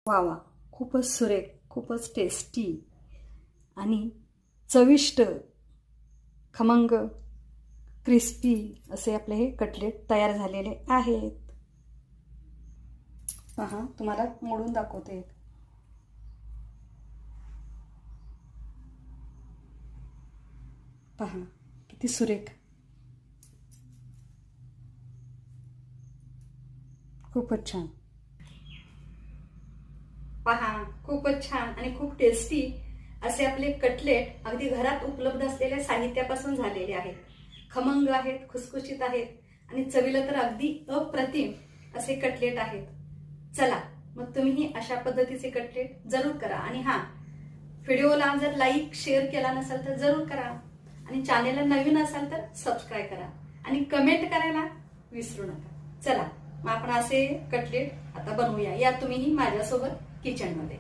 वा वा, खूपच सुरेख, खूपच टेस्टी आणि चविष्ट, खमंग, क्रिस्पी असे आपले हे कटलेट तयार झालेले आहेत. पहा, तुम्हाला मोडून दाखवते. पहा किती सुरेख, खूपच छान. पहा, खूपच छान आणि खूप टेस्टी असे आपले कटलेट अगदी घरात उपलब्ध असलेल्या साहित्यापासून झालेले आहेत. खमंग आहेत, खुसखुशीत आहेत आणि चवीला तर अगदी अप्रतिम असे कटलेट आहेत. चला, मग तुम्हीही अशा पद्धतीचे कटलेट जरूर करा. आणि हा व्हिडिओला जर लाईक शेअर केला नसेल तर जरूर करा आणि चॅनेलला नवीन असाल तर सबस्क्राईब करा आणि कमेंट करायला विसरू नका. चला, मग आपण असे कटलेट आता बनवूया. या तुम्हीही माझ्यासोबत किचनमध्ये.